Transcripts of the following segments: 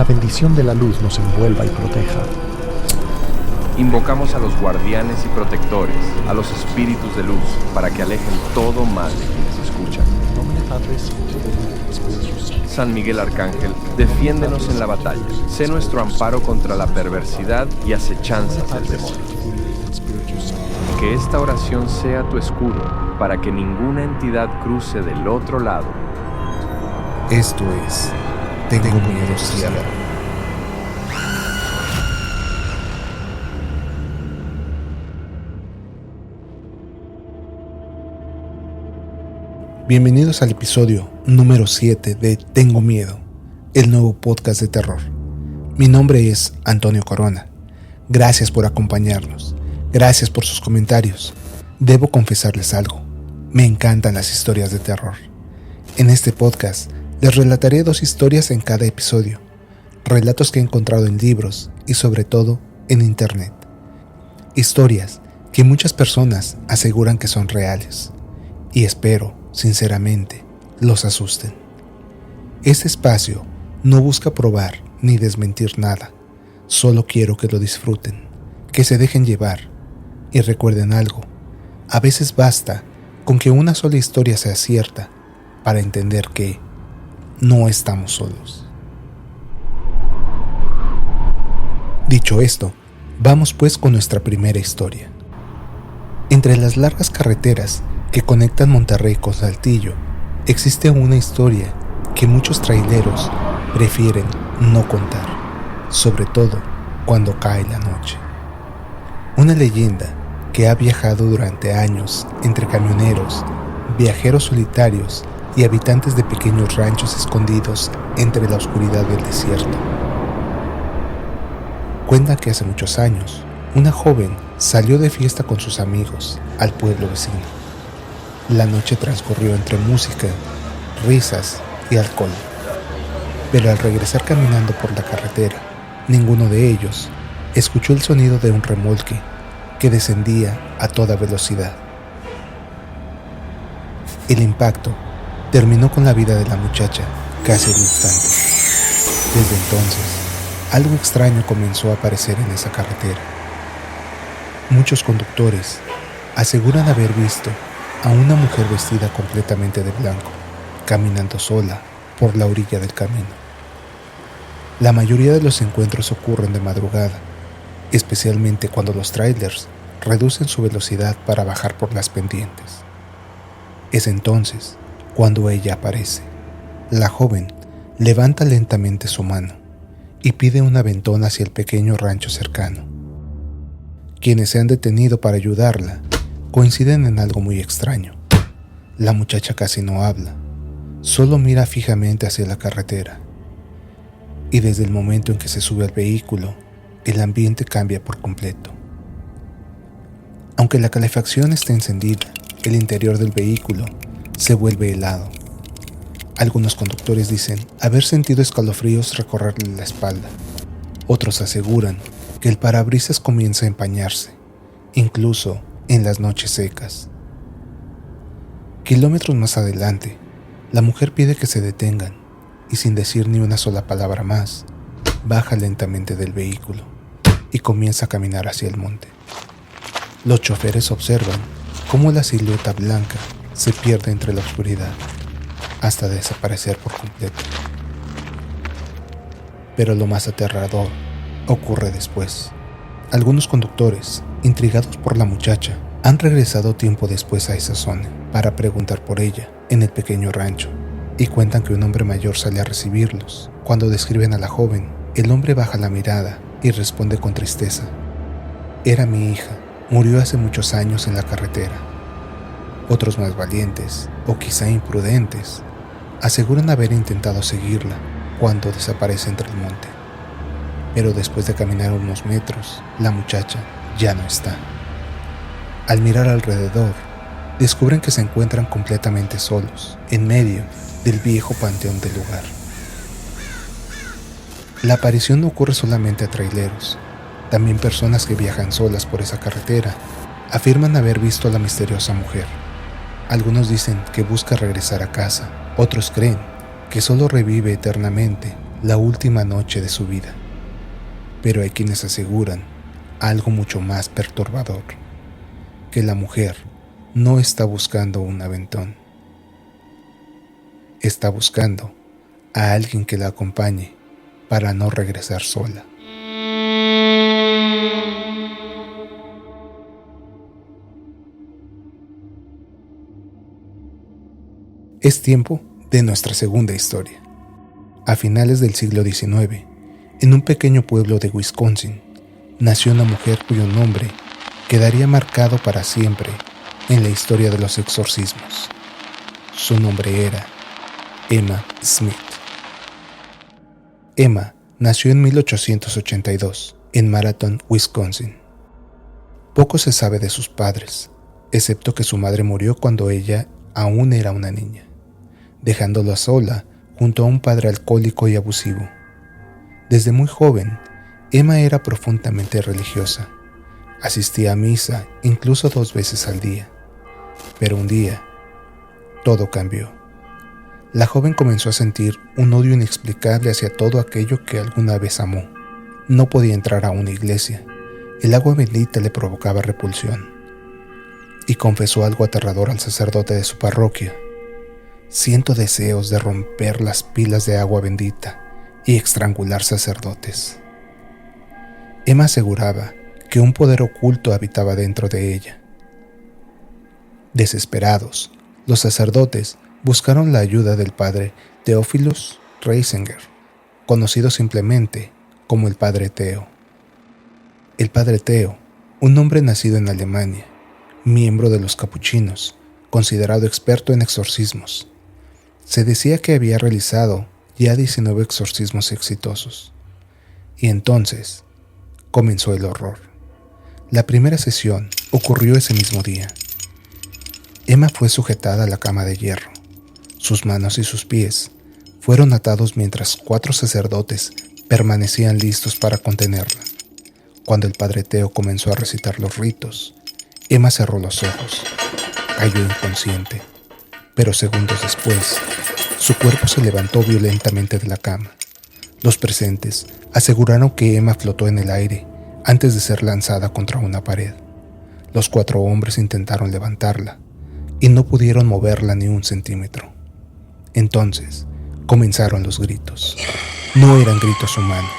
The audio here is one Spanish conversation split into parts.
bendición de la luz nos envuelva y proteja. Invocamos a los guardianes y protectores, a los espíritus de luz, para que alejen todo mal de quienes escuchan. San Miguel Arcángel, defiéndenos en la batalla. Sé nuestro amparo contra la perversidad y acechanzas del demonio. Que esta oración sea tu escudo, para que ninguna entidad cruce del otro lado. Esto es Tengo Miedo Cielo. Bienvenidos al episodio número 7 de Tengo Miedo, el nuevo podcast de terror. Mi nombre es Antonio Corona. Gracias por acompañarnos. Gracias por sus comentarios. Debo confesarles algo. Me encantan las historias de terror. En este podcast les relataré 2 historias en cada episodio. Relatos que he encontrado en libros y sobre todo en internet. Historias que muchas personas aseguran que son reales. Y espero, sinceramente, los asusten. Este espacio no busca probar ni desmentir nada. Solo quiero que lo disfruten, que se dejen llevar y recuerden algo. A veces basta con que una sola historia sea cierta para entender que no estamos solos. Dicho esto, vamos pues con nuestra primera historia. Entre las largas carreteras que conectan Monterrey con Saltillo, existe una historia que muchos traileros prefieren no contar, sobre todo cuando cae la noche. Una leyenda que ha viajado durante años entre camioneros, viajeros solitarios y habitantes de pequeños ranchos escondidos entre la oscuridad del desierto. Cuentan que hace muchos años, una joven salió de fiesta con sus amigos al pueblo vecino. La noche transcurrió entre música, risas y alcohol. Pero al regresar caminando por la carretera, ninguno de ellos escuchó el sonido de un remolque que descendía a toda velocidad. El impacto terminó con la vida de la muchacha casi al instante. Desde entonces, algo extraño comenzó a aparecer en esa carretera. Muchos conductores aseguran haber visto a una mujer vestida completamente de blanco, caminando sola por la orilla del camino. La mayoría de los encuentros ocurren de madrugada, especialmente cuando los trailers reducen su velocidad para bajar por las pendientes. Es entonces cuando ella aparece. La joven levanta lentamente su mano y pide un aventón hacia el pequeño rancho cercano. Quienes se han detenido para ayudarla coinciden en algo muy extraño. La muchacha casi no habla, solo mira fijamente hacia la carretera. Y desde el momento en que se sube al vehículo, el ambiente cambia por completo. Aunque la calefacción está encendida, el interior del vehículo se vuelve helado. Algunos conductores dicen haber sentido escalofríos recorrerle la espalda. Otros aseguran que el parabrisas comienza a empañarse, incluso en las noches secas. Kilómetros más adelante, la mujer pide que se detengan y sin decir ni una sola palabra más, baja lentamente del vehículo y comienza a caminar hacia el monte. Los choferes observan cómo la silueta blanca se pierde entre la oscuridad hasta desaparecer por completo. Pero lo más aterrador ocurre después. Algunos conductores, intrigados por la muchacha, han regresado tiempo después a esa zona para preguntar por ella en el pequeño rancho y cuentan que un hombre mayor sale a recibirlos. Cuando describen a la joven, el hombre baja la mirada y responde con tristeza: «Era mi hija, murió hace muchos años en la carretera». Otros más valientes, o quizá imprudentes, aseguran haber intentado seguirla cuando desaparece entre el monte. Pero después de caminar unos metros, la muchacha ya no está. Al mirar alrededor, descubren que se encuentran completamente solos, en medio del viejo panteón del lugar. La aparición no ocurre solamente a traileros. También personas que viajan solas por esa carretera afirman haber visto a la misteriosa mujer. Algunos dicen que busca regresar a casa, otros creen que solo revive eternamente la última noche de su vida. Pero hay quienes aseguran algo mucho más perturbador, que la mujer no está buscando un aventón. Está buscando a alguien que la acompañe para no regresar sola. Es tiempo de nuestra segunda historia. A finales del siglo XIX, en un pequeño pueblo de Wisconsin, nació una mujer cuyo nombre quedaría marcado para siempre en la historia de los exorcismos. Su nombre era Emma Smith. Emma nació en 1882 en Marathon, Wisconsin. Poco se sabe de sus padres, excepto que su madre murió cuando ella aún era una niña, dejándola sola junto a un padre alcohólico y abusivo. Desde muy joven, Emma era profundamente religiosa. Asistía a misa incluso 2 veces al día. Pero un día, todo cambió. La joven comenzó a sentir un odio inexplicable hacia todo aquello que alguna vez amó. No podía entrar a una iglesia. El agua bendita le provocaba repulsión. Y confesó algo aterrador al sacerdote de su parroquia. Siento deseos de romper las pilas de agua bendita y estrangular sacerdotes. Emma aseguraba que un poder oculto habitaba dentro de ella. Desesperados, los sacerdotes buscaron la ayuda del padre Theophilus Reisinger, conocido simplemente como el Padre Theo. El Padre Theo, un hombre nacido en Alemania, miembro de los capuchinos, considerado experto en exorcismos. Se decía que había realizado ya 19 exorcismos exitosos. Y entonces comenzó el horror. La primera sesión ocurrió ese mismo día. Emma fue sujetada a la cama de hierro. Sus manos y sus pies fueron atados mientras 4 sacerdotes permanecían listos para contenerla. Cuando el Padre Theo comenzó a recitar los ritos, Emma cerró los ojos, cayó inconsciente, pero segundos después, su cuerpo se levantó violentamente de la cama. Los presentes aseguraron que Emma flotó en el aire antes de ser lanzada contra una pared. Los 4 hombres intentaron levantarla y no pudieron moverla ni un centímetro. Entonces comenzaron los gritos. No eran gritos humanos,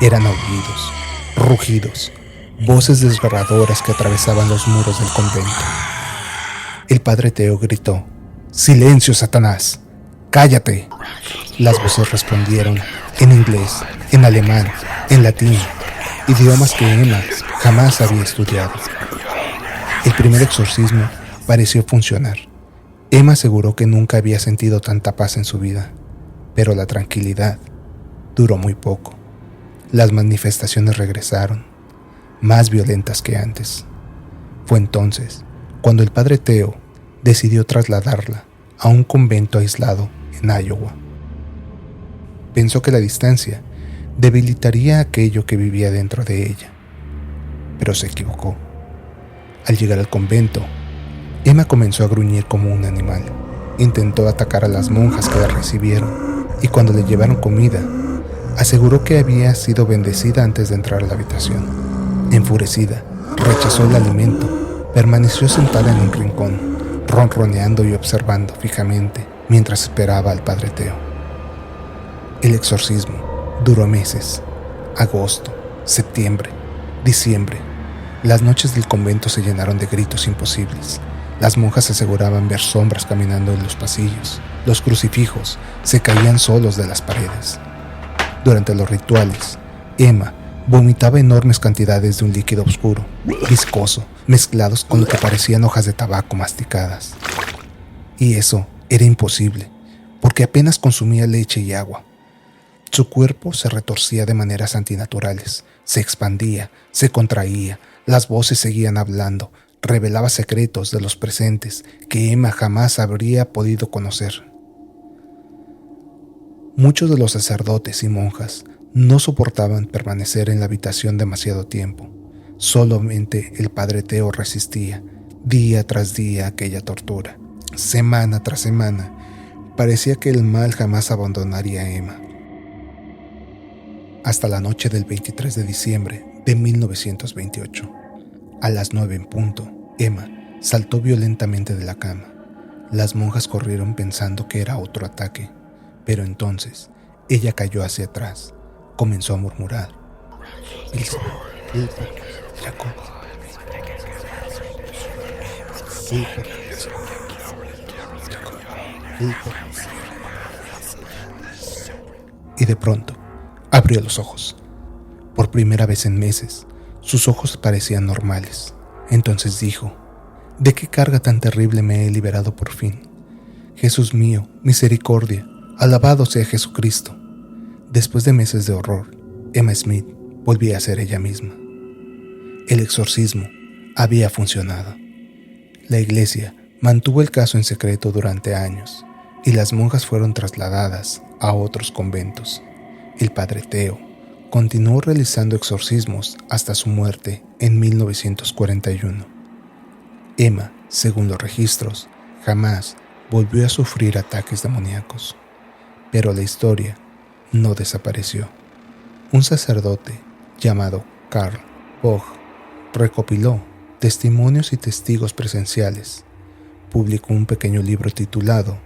eran aullidos, rugidos, voces desgarradoras que atravesaban los muros del convento. El Padre Theo gritó: «¡Silencio, Satanás! ¡Cállate!». Las voces respondieron en inglés, en alemán, en latín, idiomas que Emma jamás había estudiado. El primer exorcismo pareció funcionar. Emma aseguró que nunca había sentido tanta paz en su vida, pero la tranquilidad duró muy poco. Las manifestaciones regresaron, más violentas que antes. Fue entonces cuando el Padre Theo decidió trasladarla a un convento aislado en Iowa. Pensó que la distancia debilitaría aquello que vivía dentro de ella, pero se equivocó. Al llegar al convento, Emma comenzó a gruñir como un animal. Intentó atacar a las monjas que la recibieron y cuando le llevaron comida, aseguró que había sido bendecida antes de entrar a la habitación. Enfurecida, rechazó el alimento, permaneció sentada en un rincón, ronroneando y observando fijamente mientras esperaba al Padre Theo. El exorcismo duró meses: agosto, septiembre, diciembre. Las noches del convento se llenaron de gritos imposibles. Las monjas aseguraban ver sombras caminando en los pasillos. Los crucifijos se caían solos de las paredes. Durante los rituales, Emma vomitaba enormes cantidades de un líquido oscuro, viscoso, mezclados con lo que parecían hojas de tabaco masticadas. Y eso era imposible, porque apenas consumía leche y agua. Su cuerpo se retorcía de maneras antinaturales, se expandía, se contraía, las voces seguían hablando, revelaba secretos de los presentes que Emma jamás habría podido conocer. Muchos de los sacerdotes y monjas no soportaban permanecer en la habitación demasiado tiempo. Solamente el Padre Theo resistía, día tras día, aquella tortura. Semana tras semana, parecía que el mal jamás abandonaría a Emma. hasta la noche del 23 de diciembre de 1928. A las 9 en punto, Emma saltó violentamente de la cama. Las monjas corrieron pensando que era otro ataque, pero entonces ella cayó hacia atrás. Comenzó a murmurar: y de pronto abrió los ojos. Por primera vez en meses, sus ojos parecían normales. Entonces dijo: ¿de qué carga tan terrible me he liberado por fin? Jesús mío, misericordia, alabado sea Jesucristo. Después de meses de horror, Emma Smith volvía a ser ella misma. El exorcismo había funcionado. La iglesia mantuvo el caso en secreto durante años y las monjas fueron trasladadas a otros conventos. El padre Theo continuó realizando exorcismos hasta su muerte en 1941. Emma, según los registros, jamás volvió a sufrir ataques demoníacos. Pero la historia no desapareció. Un sacerdote llamado Carl Boch recopiló testimonios y testigos presenciales. Publicó un pequeño libro titulado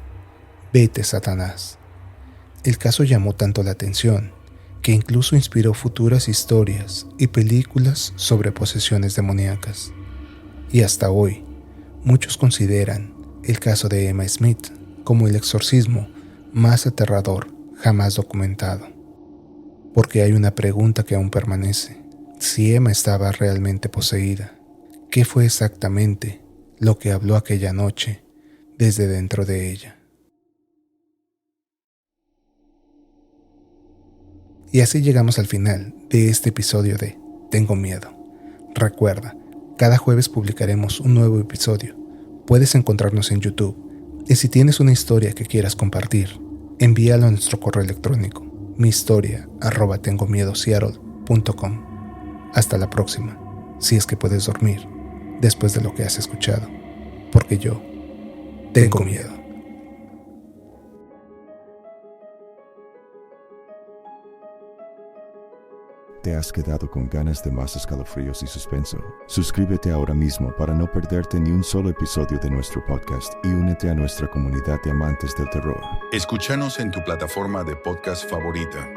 Vete, Satanás. El caso llamó tanto la atención que incluso inspiró futuras historias y películas sobre posesiones demoníacas. Y hasta hoy, muchos consideran el caso de Emma Smith como el exorcismo más aterrador jamás documentado. Porque hay una pregunta que aún permanece: si Emma estaba realmente poseída, ¿qué fue exactamente lo que habló aquella noche desde dentro de ella? Y así llegamos al final de este episodio de Tengo Miedo. Recuerda, cada jueves publicaremos un nuevo episodio. Puedes encontrarnos en YouTube. Y si tienes una historia que quieras compartir, envíalo a nuestro correo electrónico, mihistoria@tengomiedosiarol.com. Hasta la próxima, si es que puedes dormir después de lo que has escuchado, porque yo tengo miedo. ¿Te has quedado con ganas de más escalofríos y suspenso? Suscríbete ahora mismo para no perderte ni un solo episodio de nuestro podcast y únete a nuestra comunidad de amantes del terror. Escúchanos en tu plataforma de podcast favorita.